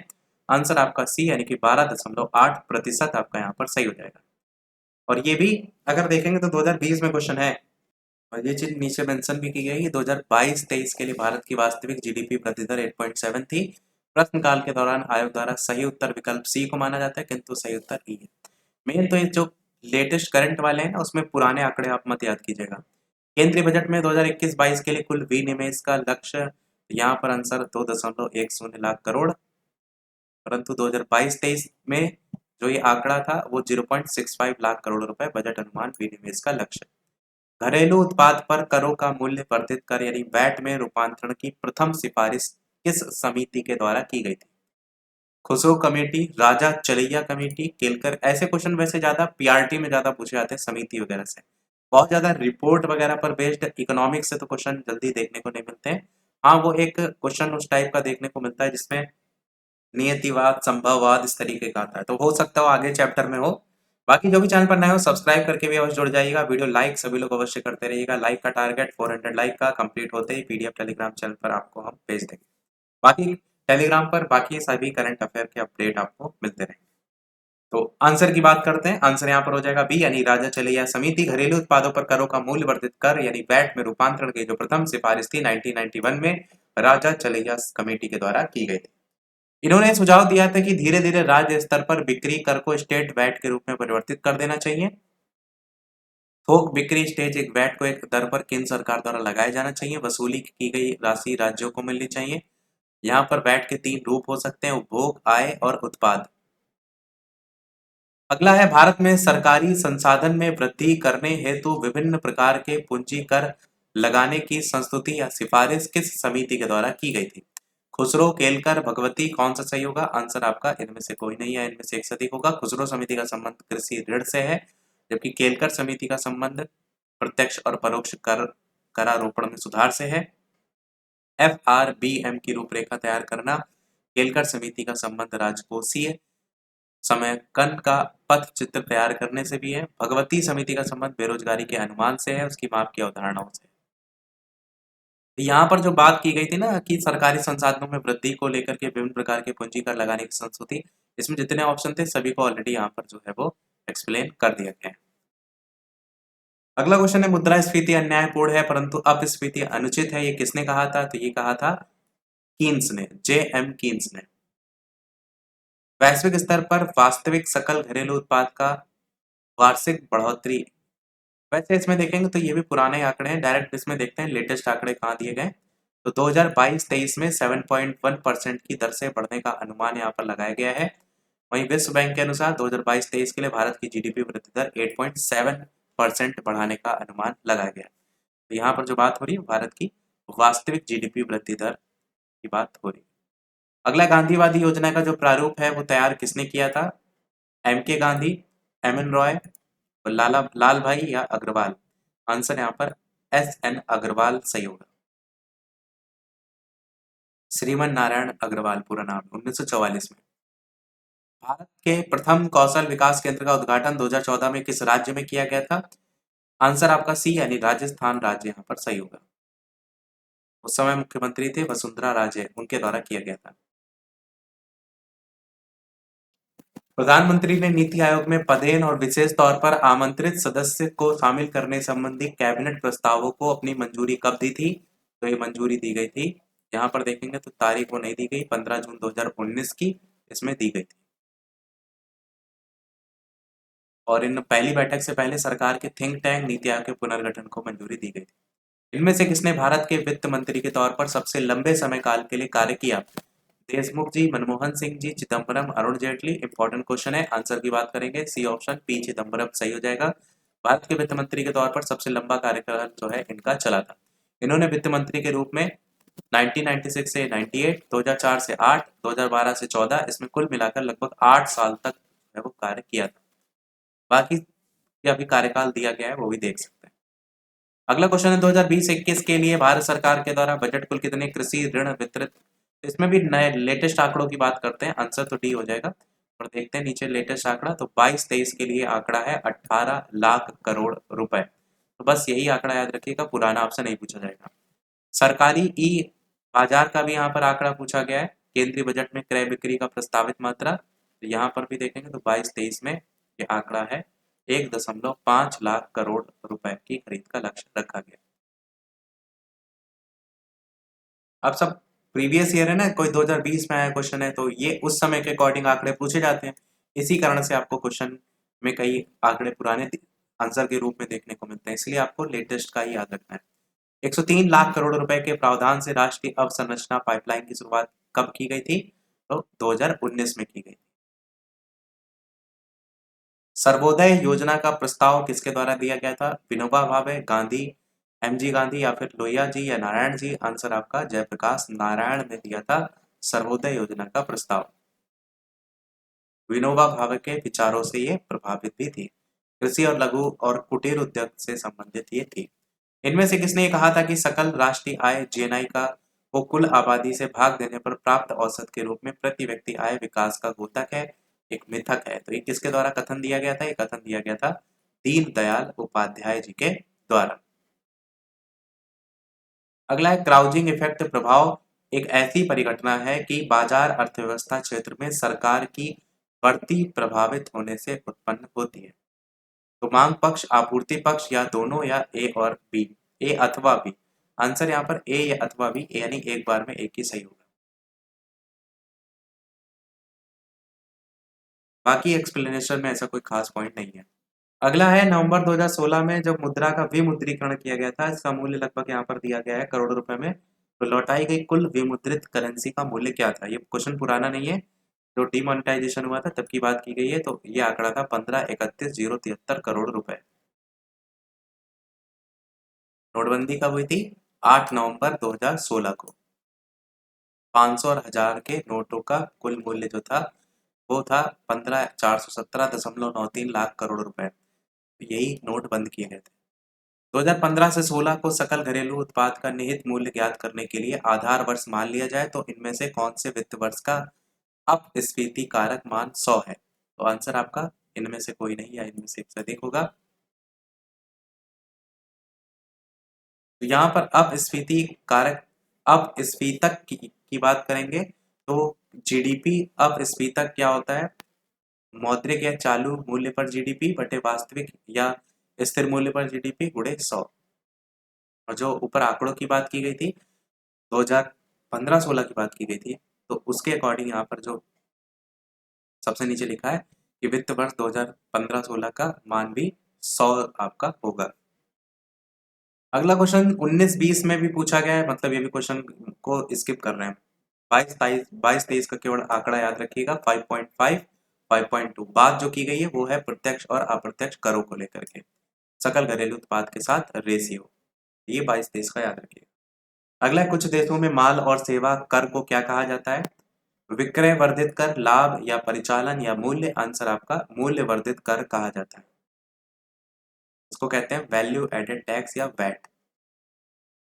आंसर आपका सी यानी कि 12.8% आपका यहाँ पर सही हो जाएगा। और ये भी अगर देखेंगे तो 2020 में क्वेश्चन है और ये चीज नीचे मेंशन भी की गई है। 2022-23 के लिए भारत की वास्तविक जीडीपी वृद्धि दर 8.7 थी। प्रश्नकाल के दौरान आयोग द्वारा सही उत्तर विकल्प सी को माना जाता है, किंतु सही उत्तर ई है। मेन तो ये जो लेटेस्ट करंट वाले हैं ना उसमें पुराने आंकड़े आप मत याद कीजिएगा। केंद्रीय बजट में 2021-22 के लिए कुल विनिवेश का लक्ष्य यहाँ पर आंसर 2.10 लाख करोड़, परंतु 2022-23 में जो ये आंकड़ा था वो 0.65 लाख करोड़ रुपए बजट अनुमान विनिवेश का लक्ष्य। घरेलू उत्पाद पर करों का मूल्य वर्धित कर यानी वैट में रूपांतरण की प्रथम सिफारिश किस समिति के द्वारा की गई थी? खुसरो कमेटी, राजा चलैया कमेटी, केलकर। ऐसे क्वेश्चन वैसे ज्यादा पीआरटी में ज्यादा पूछे जाते हैं समिति वगैरह से। बहुत ज्यादा रिपोर्ट वगैरह पर बेस्ड इकोनॉमिक्स से तो क्वेश्चन जल्दी देखने को नहीं मिलते हैं। हाँ, वो एक क्वेश्चन उस टाइप का देखने को मिलता है जिसमें नियतिवाद, संभववाद इस तरीके का आता है, तो हो सकता हो आगे चैप्टर में हो। बाकी जो भी चैनल पर नए हो सब्सक्राइब करके भी अवश्य जुड़ जाइएगा। वीडियो लाइक सभी लोग अवश्य करते रहिएगा। लाइक का टारगेट 400 लाइक का कंप्लीट होते ही पीडीएफ टेलीग्राम चैनल पर आपको हम भेज देंगे। बाकी टेलीग्राम पर बाकी सभी करंट अफेयर के अपडेट आपको मिलते रहेंगे। तो आंसर की बात करते हैं। आंसर यहाँ पर हो जाएगा बी यानी राजा चलैया समिति घरेलू उत्पादों पर करों का मूल्य वर्धित कर यानी वैट में रूपांतरण की जो प्रथम सिफारिश थी 1991 में राजा चलैया कमेटी के द्वारा की गई थी। इन्होंने सुझाव दिया था कि धीरे धीरे राज्य स्तर पर बिक्री कर को स्टेट वैट के रूप में परिवर्तित कर देना चाहिए। थोक बिक्री स्टेज एक वैट को एक दर पर केंद्र सरकार द्वारा लगाया जाना चाहिए। वसूली की गई राशि राज्यों को मिलनी चाहिए। यहाँ पर वैट के 3 रूप हो सकते हैं, उपभोग, आय और उत्पाद। अगला है भारत में सरकारी संसाधन में वृद्धि करने हेतु विभिन्न प्रकार के पूंजी कर लगाने की संस्तुति या सिफारिश किस समिति के द्वारा की गई थी? खुसरो, केलकर, भगवती, कौन सा सही होगा? आंसर आपका इनमें से कोई नहीं है, इनमें से एक सटीक होगा। खुसरो समिति का संबंध कृषि ऋण से है, जबकि केलकर समिति का संबंध प्रत्यक्ष और परोक्ष कर करारोपण में सुधार से है। FRBM की रूपरेखा तैयार करना। केलकर समिति का संबंध राजकोषीय समयांकन का पथ चित्र तैयार करने से भी है। भगवती समिति का संबंध बेरोजगारी के अनुमान से है, उसकी माप की अवधारणाओं से। यहाँ पर जो बात की गई थी ना कि सरकारी संसाधनों में वृद्धि को लेकर के विभिन्न प्रकार के पूंजी कर लगाने की संस्तुति, इसमें जितने ऑप्शन थे सभी को ऑलरेडी यहाँ पर जो है वो एक्सप्लेन कर दिया गया है। अगला क्वेश्चन है मुद्रास्फीति अन्यायपूर्ण है परंतु अपस्फीति अनुचित है, ये किसने कहा था? तो ये कहा था कीन्स ने, JM कीन्स ने। वैश्विक स्तर पर वास्तविक सकल घरेलू उत्पाद का वार्षिक बढ़ोतरी, वैसे इसमें देखेंगे तो ये भी पुराने आंकड़े हैं, डायरेक्ट इसमें देखते हैं लेटेस्ट आंकड़े कहाँ दिए गए। तो 2022-23 में 7.1% की दर से बढ़ने का अनुमान यहाँ पर लगाया गया है। वहीं विश्व बैंक के अनुसार 2022-23 के लिए भारत की जीडीपी वृद्धि दर 8.7% बढ़ाने का अनुमान लगाया गया। तो यहाँ पर जो बात हो रही है भारत की वास्तविक जीडीपी वृद्धि दर की बात हो रही है। अगला गांधीवादी योजना का जो प्रारूप है वो तैयार किसने किया था? MK गांधी, MN रॉय, लाल भाई या अग्रवाल? आंसर यहाँ पर SN अग्रवाल सही होगा। श्रीमन नारायण अग्रवाल पूरा नाम, 1944 में। भारत के प्रथम कौशल विकास केंद्र का उद्घाटन 2014 में किस राज्य में किया गया था? आंसर आपका सी यानी राजस्थान राज्य यहाँ पर सही होगा। उस समय मुख्यमंत्री थे वसुंधरा राजे, उनके द्वारा किया गया था। प्रधानमंत्री ने नीति आयोग में पदेन और विशेष तौर पर आमंत्रित सदस्य को शामिल करने संबंधी कैबिनेट प्रस्तावों को अपनी मंजूरी कब दी थी? तो ये मंजूरी दी गई थी, यहाँ पर देखेंगे तो तारीख वो नहीं दी गई, 15 जून 2019 की इसमें दी गई थी। और इन पहली बैठक से पहले सरकार के थिंक टैंक नीति आयोग के पुनर्गठन को मंजूरी दी गई थी। इनमें से किसने भारत के वित्त मंत्री के तौर पर सबसे लंबे समय काल के लिए कार्य किया? देशमुख जी, मनमोहन सिंह जी, चिदम्बरम, अरुण जेटली? इंपॉर्टेंट क्वेश्चन है, आंसर की बात करेंगे सी ऑप्शन पी चिदम्बरम सही हो जाएगा। भारत के वित्त मंत्री के तौर पर सबसे लंबा कार्यकाल जो है इनका चला था। इन्होंने वित्त मंत्री के रूप में 1996 से 98, 2004 से 8, 2012 से 14, इसमें कुल मिलाकर लगभग 8 साल तक वो कार्य किया था। बाकी अभी कार्यकाल दिया गया है वो भी देख सकते हैं। अगला क्वेश्चन है 2020-21 के लिए भारत सरकार के द्वारा बजट कुल कितने कृषि ऋण वितरित? इसमें भी नए लेटेस्ट आंकड़ों की बात करते हैं, आंसर तो डी हो जाएगा। और देखते हैं नीचे लेटेस्ट आंकड़ा, तो 22-23 के लिए आंकड़ा है 18 लाख करोड़ रुपए। तो बस यही आंकड़ा याद रखिएगा, पुराना आपसे नहीं पूछा जाएगा। सरकारी ई बाजार का भी यहाँ पर आंकड़ा पूछा गया है। केंद्रीय बजट में क्रय बिक्री का प्रस्तावित मात्रा, तो यहाँ पर भी देखेंगे तो 22-23 में ये आंकड़ा है 1.5 लाख करोड़ रुपए की खरीद का लक्ष्य रखा गया। अब सब प्रीवियस ईयर है ना, कोई 2020 में आया क्वेश्चन है तो ये उस समय के अकॉर्डिंग आंकड़े पूछे जाते हैं। इसी कारण से आपको क्वेश्चन में कई आंकड़े पुराने आंसर के रूप में देखने को मिलते हैं, इसलिए आपको लेटेस्ट का ही याद रखना है। 103 लाख करोड़ रुपए के प्रावधान से राष्ट्रीय अवसंरचना पाइपलाइन की शुरुआत कब की गई थी? तो 2019 में की गई। सर्वोदय योजना का प्रस्ताव किसके द्वारा दिया गया था? विनोबा भावे, गांधी, एमजी गांधी या फिर लोहिया जी या नारायण जी? आंसर आपका जयप्रकाश नारायण ने दिया था सर्वोदय योजना का प्रस्ताव। विनोबा भावे के विचारों से ये प्रभावित भी थी। कृषि और लघु और कुटीर उद्योग से संबंधित ये थी। इनमें से किसने कहा था कि सकल राष्ट्रीय आय जीएनआई का को कुल आबादी से भाग देने पर प्राप्त औसत के रूप में प्रति व्यक्ति आय विकास का द्योतक है, एक मिथक है? तो ये किसके द्वारा कथन दिया गया था? ये कथन दिया गया था दीनदयाल उपाध्याय जी के द्वारा। अगला है क्राउजिंग इफेक्ट प्रभाव एक ऐसी परिघटना है कि बाजार अर्थव्यवस्था क्षेत्र में सरकार की बढ़ती प्रभावित होने से उत्पन्न होती है। तो मांग पक्ष, आपूर्ति पक्ष या दोनों या ए और बी? ए अथवा बी। आंसर यहाँ पर ए या अथवा बी, यानी एक बार में एक ही सही होगा। बाकी एक्सप्लेनेशन में ऐसा कोई खास पॉइंट नहीं है। अगला है नवंबर 2016 में जब मुद्रा का विमुद्रीकरण किया गया था, इसका मूल्य लगभग यहाँ पर दिया गया है करोड़ रुपए में। तो लौटाई गई कुल विमुद्रित करेंसी का मूल्य क्या था? ये क्वेश्चन पुराना नहीं है, जो डिमोनेटाइजेशन हुआ था तब की बात की गई है। तो ये आंकड़ा था 15,31,073 करोड़ रुपए। नोटबंदी कब हुई थी? 8 नवंबर 2016 को। 500 और 1000 के नोटों का कुल मूल्य जो था वो था 15,417.93 लाख करोड़ रुपए। यही नोट बंद किए गए थे। 2015 से 16 को सकल घरेलू उत्पाद का निहित मूल्य ज्ञात करने के लिए आधार वर्ष मान लिया जाए तो इनमें से कौन से वित्त वर्ष का अपस्फीति कारक मान 100 है? तो आंसर आपका इनमें से कोई नहीं या इनमें से एक से अधिक होगा। तो यहाँ पर अपस्फीति कारक, अपस्फीतक की बात करेंगे तो जीडीपी अपस्फीतक क्या होता है? मौद्रिक या चालू मूल्य पर जीडीपी बटे वास्तविक या स्थिर मूल्य पर जीडीपी गुणे 100। और जो ऊपर आंकड़ों की बात की गई थी 2015-16 की बात की गई थी, तो उसके अकॉर्डिंग यहाँ पर जो सबसे नीचे लिखा है कि वित्त वर्ष 2015-16 का मान भी 100 आपका होगा। अगला क्वेश्चन 19-20 में भी पूछा गया है, मतलब ये भी क्वेश्चन को स्किप कर रहे हैं। 22-23 का केवल आंकड़ा याद रखिएगा। 5.5, 5.2 बात जो की गई है वो है प्रत्यक्ष और अप्रत्यक्ष करों को लेकर के, सकल घरेलू उत्पाद के साथ रेशियो। ये 22-23 का याद रखिएगा। अगला, कुछ देशों में माल और सेवा कर को क्या कहा जाता है? विक्रय वर्धित कर, लाभ या परिचालन या मूल्य? आंसर आपका मूल्य वर्धित कर कहा जाता है। इसको कहते हैं वैल्यू एडेड टैक्स या वैट।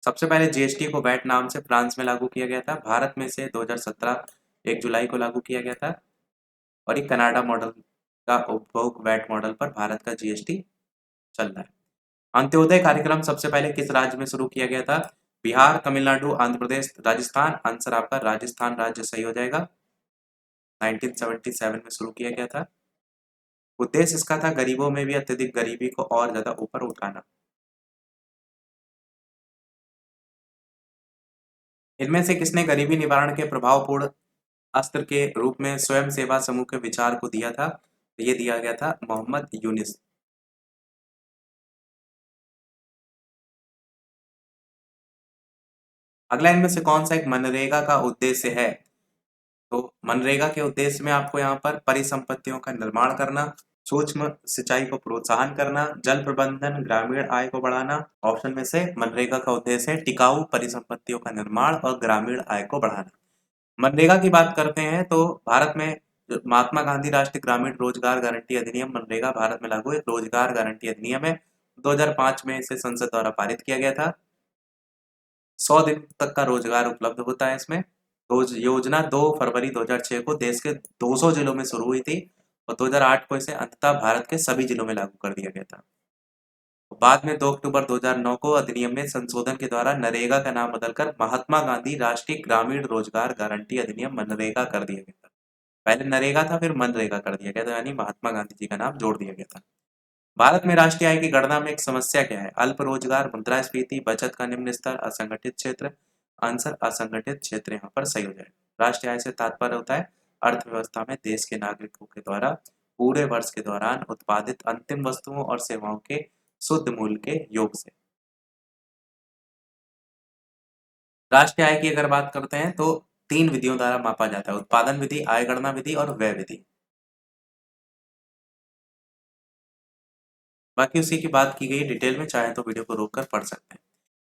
सबसे पहले जीएसटी को वैट नाम से फ्रांस में लागू किया गया था। भारत में से 2017 1 जुलाई को लागू किया गया था। और ये कनाडा मॉडल का उपभोग वैट मॉडल पर भारत का जीएसटी चल रहा है। अंत्योदय कार्यक्रम सबसे पहले किस राज्य में शुरू किया गया था? बिहार, तमिलनाडु, आंध्र प्रदेश, राजस्थान? आंसर आपका राजस्थान राज्य सही हो जाएगा। 1977 में शुरू किया गया था। उद्देश्य इसका था गरीबों में भी अत्यधिक गरीबी को और ज्यादा ऊपर उठाना। इनमें से किसने गरीबी निवारण के प्रभावपूर्ण अस्त्र के रूप में स्वयं सेवा समूह के विचार को दिया था? तो ये दिया गया था मोहम्मद यूनिस। अगला, इनमें से कौन सा एक मनरेगा का उद्देश्य है? तो मनरेगा के उद्देश्य में आपको यहाँ पर परिसंपत्तियों का निर्माण करना, सूक्ष्म सिंचाई को प्रोत्साहन करना, जल प्रबंधन, ग्रामीण आय को बढ़ाना। ऑप्शन में से मनरेगा का उद्देश्य है टिकाऊ परिसंपत्तियों का निर्माण और ग्रामीण आय को बढ़ाना। मनरेगा की बात करते हैं तो भारत में जो महात्मा गांधी राष्ट्रीय ग्रामीण रोजगार गारंटी अधिनियम, मनरेगा भारत में लागू एक रोजगार गारंटी अधिनियम है। 2005 में इसे संसद द्वारा पारित किया गया था। 100 दिन तक का रोजगार उपलब्ध होता है इसमें। योजना 2 फरवरी 2006 को देश के 200 जिलों में शुरू हुई थी और 2008 को इसे अंततः भारत के सभी जिलों में लागू कर दिया गया था। बाद में 2 अक्टूबर 2009 को अधिनियम में संशोधन के द्वारा नरेगा का नाम बदलकर महात्मा गांधी राष्ट्रीय ग्रामीण रोजगार गारंटी अधिनियम मनरेगा कर दिया गया था। पहले नरेगा था, फिर मनरेगा कर दिया गया था, यानी महात्मा गांधी जी का नाम जोड़ दिया गया था। भारत में राष्ट्रीय आय की गणना में एक समस्या क्या है? अल्प रोजगार, मुद्रास्फीति, बचत का निम्न स्तर, असंगठित क्षेत्र। आंसर असंगठित क्षेत्र यहाँ पर सही हो जाएगा। राष्ट्रीय आय से तात्पर्य होता है अर्थव्यवस्था में देश के नागरिकों के द्वारा पूरे वर्ष के दौरान उत्पादित अंतिम वस्तुओं और सेवाओं के शुद्ध मूल्य के योग से। राष्ट्रीय आय की अगर बात करते हैं तो 3 विधियों द्वारा मापा जाता है: उत्पादन विधि, आय गणना विधि और व्यय विधि। बाकी उसी की बात की गई डिटेल में, चाहे तो वीडियो को रोककर पढ़ सकते हैं।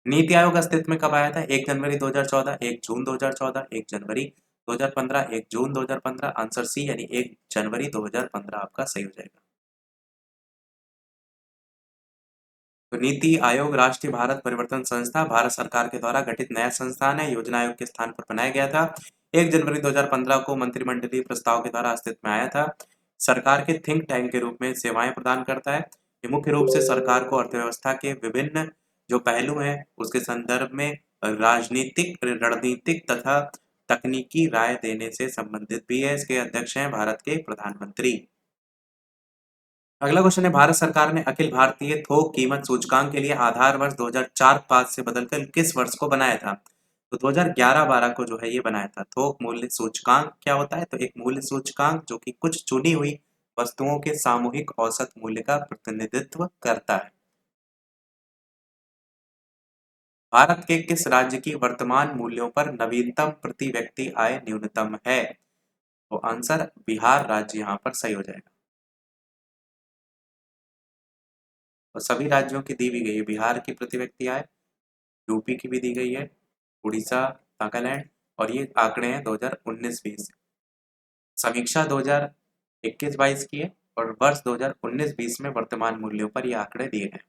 नीति आयोग अस्तित्व में कब आया था? 1 जनवरी 2014, 1 जून 2014, 1 जनवरी 2015, 1 जून 2015। आंसर सी यानी 1 जनवरी 2015 आपका सही हो जाएगा। तो नीति आयोग राष्ट्रीय भारत परिवर्तन संस्था भारत सरकार के द्वारा गठित नया संस्थान है, योजना आयोग के स्थान पर बनाया गया था। 1 जनवरी 2015 को मंत्रिमंडलीय प्रस्ताव के द्वारा अस्तित्व में आया था। सरकार के थिंक टैंक के रूप में सेवाएं प्रदान करता है। ये मुख्य रूप से सरकार को अर्थव्यवस्था के विभिन्न जो पहलू हैं उसके संदर्भ में राजनीतिक, रणनीतिक तथा तकनीकी राय देने से संबंधित भी है। इसके अध्यक्ष हैं भारत के प्रधानमंत्री। अगला क्वेश्चन है, भारत सरकार ने अखिल भारतीय थोक कीमत सूचकांक के लिए आधार वर्ष 2004-5 से बदलकर किस वर्ष को बनाया था? तो 2011-12 को जो है ये बनाया था। थोक मूल्य सूचकांक क्या होता है? तो एक मूल्य सूचकांक जो कि कुछ चुनी हुई वस्तुओं के सामूहिक औसत मूल्य का प्रतिनिधित्व करता है। भारत के किस राज्य की वर्तमान मूल्यों पर नवीनतम प्रति व्यक्ति आय न्यूनतम है? तो आंसर बिहार राज्य यहाँ पर सही हो जाएगा। और सभी राज्यों की दी भी गई है, बिहार की प्रति व्यक्ति आय, यूपी की भी दी गई है, उड़ीसा, नागालैंड, और ये आंकड़े हैं 2019-20। समीक्षा 2021-22 की है और वर्ष 2019-20 में वर्तमान मूल्यों पर ये आंकड़े दिए गए।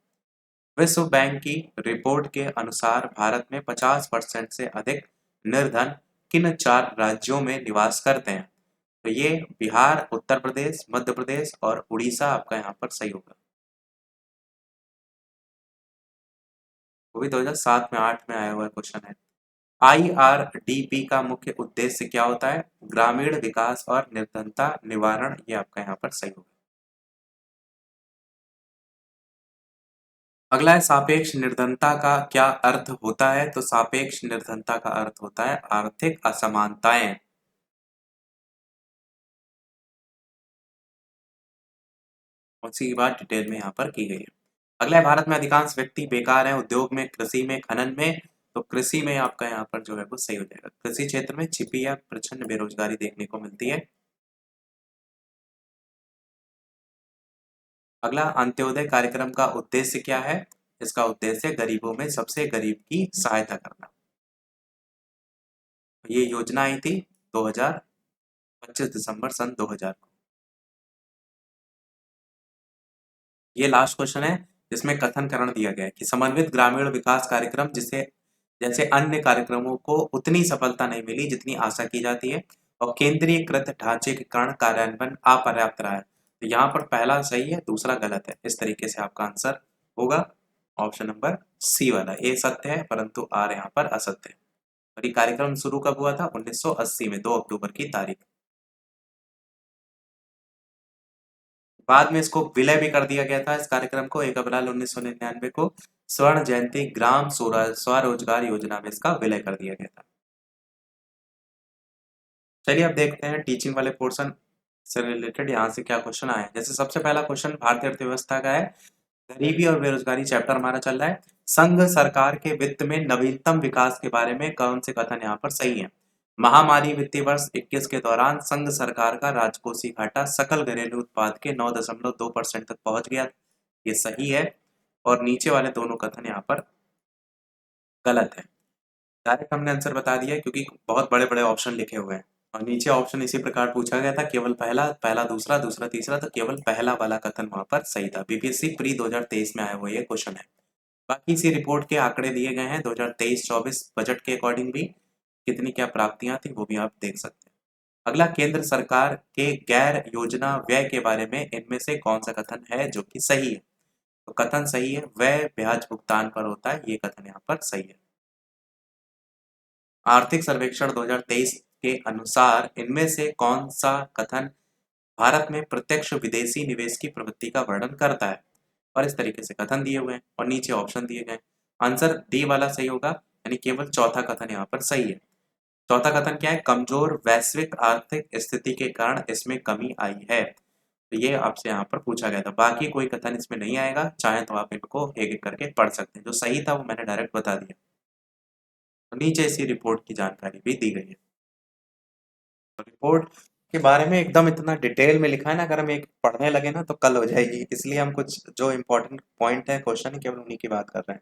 विश्व बैंक की रिपोर्ट के अनुसार भारत में 50% से अधिक निर्धन किन 4 राज्यों में निवास करते हैं? तो ये बिहार, उत्तर प्रदेश, मध्य प्रदेश और उड़ीसा आपका यहाँ पर सही होगा। वो भी 2007 में 8 में आया हुआ क्वेश्चन है। IRDP का मुख्य उद्देश्य क्या होता है? ग्रामीण विकास और निर्धनता निवारण, ये आपका यहाँ पर सही होगा। अगला है, सापेक्ष निर्धनता का क्या अर्थ होता है? तो सापेक्ष निर्धनता का अर्थ होता है आर्थिक असमानताएं। उसी की बात डिटेल में यहाँ पर की गई है। अगला है, भारत में अधिकांश व्यक्ति बेकार हैं उद्योग में, कृषि में, खनन में। तो कृषि में आपका यहाँ पर जो है वो सही हो जाएगा। कृषि क्षेत्र में छिपी या प्रचंड बेरोजगारी देखने को मिलती है। अगला, अंत्योदय कार्यक्रम का उद्देश्य क्या है? इसका उद्देश्य गरीबों में सबसे गरीब की सहायता करना। ये योजना आई थी 2025 दिसंबर सन 2000 को। ये लास्ट क्वेश्चन है जिसमें कथन करण दिया गया है कि समन्वित ग्रामीण विकास कार्यक्रम जिसे जैसे अन्य कार्यक्रमों को उतनी सफलता नहीं मिली जितनी आशा की जाती है और केंद्रीयकृत ढांचे के कारण कार्यान्वयन अपर्याप्त रहा है। तो यहाँ पर पहला सही है, दूसरा गलत है। इस तरीके से आपका आंसर होगा ऑप्शन नंबर सी वाला। ए सत्य है परंतु आर यहाँ पर असत्य है। और ये कार्यक्रम शुरू कब हुआ था? 1980 में 2 अक्टूबर की तारीख। बाद में इसको विलय भी कर दिया गया था इस कार्यक्रम को। 1 अप्रैल 1999 को स्वर्ण जयंती ग्राम स्वरोजगार योजना में इसका विलय कर दिया गया था। चलिए अब देखते हैं टीचिंग वाले पोर्शन से रिलेटेड यहाँ से क्या क्वेश्चन आए हैं। जैसे सबसे पहला क्वेश्चन भारतीय अर्थव्यवस्था का है। गरीबी और बेरोजगारी चैप्टर हमारा चल रहा है। संघ सरकार के वित्त में नवीनतम विकास के बारे में कौन से कथन यहाँ पर सही है? महामारी वित्तीय वर्ष 21 के दौरान संघ सरकार का राजकोषीय घाटा सकल घरेलू उत्पाद के 9.2% तक पहुंच गया। ये सही है। और नीचे वाले दोनों कथन यहाँ पर गलत है। डायरेक्ट हमने आंसर बता दिया क्योंकि बहुत बड़े बड़े ऑप्शन लिखे हुए हैं और नीचे ऑप्शन इसी प्रकार पूछा गया था, केवल पहला, पहला दूसरा, दूसरा तीसरा, तो केवल पहला वाला कथन वहां पर सही था। बीपीएससी प्री 2023 में आया हुआ ये क्वेश्चन है। बाकी इसी रिपोर्ट के आंकड़े दिए गए हैं 2023-24 बजट के अकॉर्डिंग भी कितनी क्या प्राप्तियां थी वो भी आप देख सकते हैं। अगला, केंद्र सरकार के गैर योजना व्यय के बारे में इनमें से कौन सा कथन है जो कि सही है? तो कथन सही है, वह ब्याज भुगतान पर होता है, ये कथन यहाँ पर सही है। आर्थिक सर्वेक्षण 2023 के अनुसार इनमें से कौन सा कथन भारत में प्रत्यक्ष विदेशी निवेश की प्रवृत्ति का वर्णन करता है? और इस तरीके से कथन दिए हुए हैं और नीचे ऑप्शन दिए गए। आंसर डी वाला सही होगा, यानी केवल चौथा कथन यहाँ पर सही है। चौथा कथन क्या है? कमजोर वैश्विक आर्थिक स्थिति के कारण इसमें कमी आई है। तो ये आपसे यहाँ पर पूछा गया था। बाकी कोई कथन इसमें नहीं आएगा, चाहे तो आप इनको एक एक करके पढ़ सकते हैं। जो सही था वो मैंने डायरेक्ट बता दिया। तो नीचे इसी रिपोर्ट की जानकारी भी दी गई है। तो रिपोर्ट के बारे में एकदम इतना डिटेल में लिखा है ना, अगर हम एक पढ़ने लगे ना तो कल हो जाएगी, इसलिए हम कुछ जो इम्पोर्टेंट पॉइंट है क्वेश्चन है केवल उन्हीं की बात कर रहे हैं।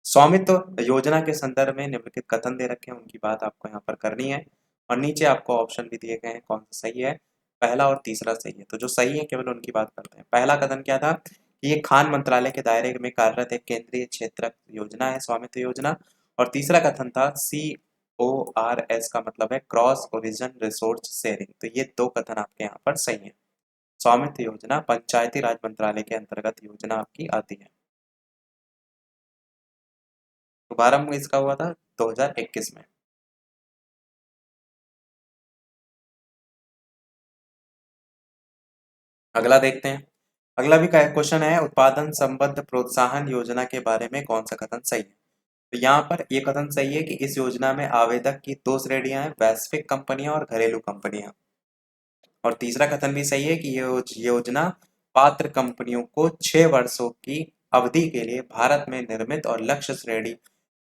स्वामित्व योजना के संदर्भ में निम्नलिखित कथन दे रखे हैं, उनकी बात आपको यहाँ पर करनी है और नीचे आपको ऑप्शन भी दिए गए हैं कौन सा सही है। पहला और तीसरा सही है, तो जो सही है केवल उनकी बात करते हैं। पहला कथन क्या था कि ये खान मंत्रालय के दायरे में कार्यरत एक केंद्रीय क्षेत्र योजना है, स्वामित्व योजना। और तीसरा कथन था CORS का मतलब है क्रॉस ओरिजिन रिसोर्स शेयरिंग। तो ये दो कथन आपके यहाँ पर सही है। स्वामित्व योजना पंचायती राज मंत्रालय के अंतर्गत योजना आपकी आती है। शुभारंभ इसका हुआ था 2021 में। अगला देखते हैं। अगला भी क्वेश्चन है, उत्पादन संबद्ध प्रोत्साहन योजना के बारे में कौन सा कथन सही है? तो यहाँ पर ये कथन सही है कि इस योजना में आवेदक की दो श्रेणियां हैं, वैश्विक कंपनियां और घरेलू कंपनियां। और तीसरा कथन भी सही है कि ये योजना पात्र कंपनियों को 6 वर्षों की अवधि के लिए भारत में निर्मित और लक्ष्य श्रेणी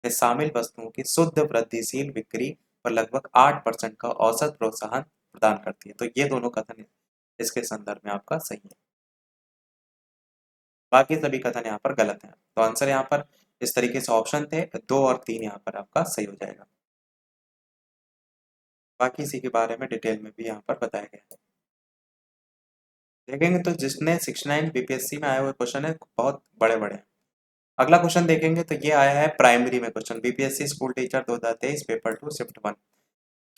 में शामिल वस्तुओं की शुद्ध वृद्धिशील बिक्री पर लगभग 8% का औसत प्रोत्साहन प्रदान करती है। तो ये दोनों कथन इसके संदर्भ में आपका सही है। बाकी सभी कथन यहाँ पर गलत हैं। तो आंसर यहाँ पर इस तरीके से ऑप्शन थे 2 और 3 यहाँ पर आपका सही हो जाएगा। बाकी इसी के बारे में डिटेल में भी यहाँ पर बताया गया है। देखेंगे तो जिसने 69 बीपीएससी में आए हुए क्वेश्चन है बहुत बड़े बड़े हैं। अगला क्वेश्चन देखेंगे तो ये आया है प्राइमरी में question, BPSC school teacher 2023 paper 2 shift 1।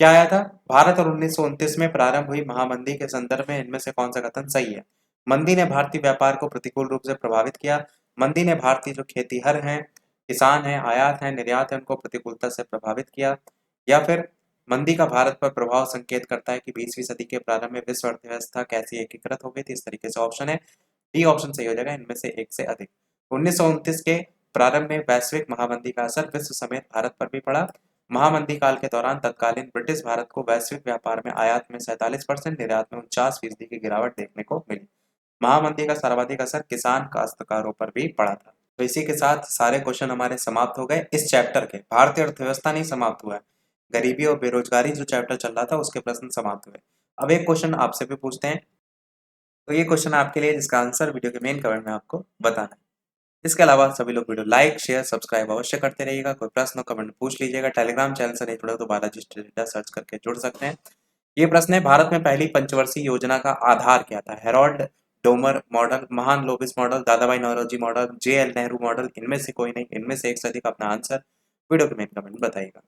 क्या आया था? भारत और 1929 में प्रारंभ हुई महामंदी के संदर्भ में इनमें से कौन सा कथन सही है? मंदी ने भारतीय व्यापार को प्रतिकूल रूप से प्रभावित किया। मंदी ने भारतीय जो खेतीहर हैं, किसान हैं, आयात हैं, निर्यात है, उनको प्रतिकूलता से प्रभावित किया। या फिर मंदी का भारत पर प्रभाव संकेत करता है कि 20वीं सदी के प्रारंभ में विश्व अर्थव्यवस्था कैसी एकीकृत हो गई थी। इस तरीके से ऑप्शन है डी ऑप्शन सही हो जाएगा, इनमें से एक से अधिक। 1929 के प्रारंभ में वैश्विक महामंदी का असर विश्व समेत भारत पर भी पड़ा। महामंदी काल के दौरान तत्कालीन ब्रिटिश भारत को वैश्विक व्यापार में आयात में 47%, निर्यात में 49% की गिरावट देखने को मिली। महामंदी का सर्वाधिक असर किसान काश्तकारों पर भी पड़ा था। तो इसी के साथ सारे क्वेश्चन हमारे समाप्त हो गए इस चैप्टर के। भारतीय अर्थव्यवस्था नहीं समाप्त हुआ है, गरीबी और बेरोजगारी जो चैप्टर चल रहा था उसके प्रश्न समाप्त हुए। अब एक क्वेश्चन आपसे भी पूछते हैं। तो ये क्वेश्चन आपके लिए जिसका आंसर वीडियो के मेन कमेंट में आपको बताना है। इसके अलावा सभी लोग वीडियो लाइक शेयर सब्सक्राइब अवश्य करते रहिएगा। कोई प्रश्न हो कमेंट पूछ लीजिएगा। टेलीग्राम चैनल से नहीं जुड़े तो बालाजी स्टडी सर्च करके जुड़ सकते हैं। ये प्रश्न है, भारत में पहली पंचवर्षीय योजना का आधार क्या था? Harold Domar model, Mahalanobis model, Dadabhai Naoroji model, JL Nehru model, इनमें से कोई नहीं। इनमें से एक से अधिक अपना आंसर वीडियो के मेन कमेंट में बताइएगा।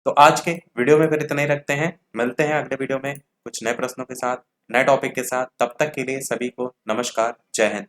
तो आज के वीडियो में फिर इतना ही रखते हैं, मिलते हैं अगले वीडियो में कुछ नए प्रश्नों के साथ, नए टॉपिक के साथ। तब तक के लिए सभी को नमस्कार, जय हिंद।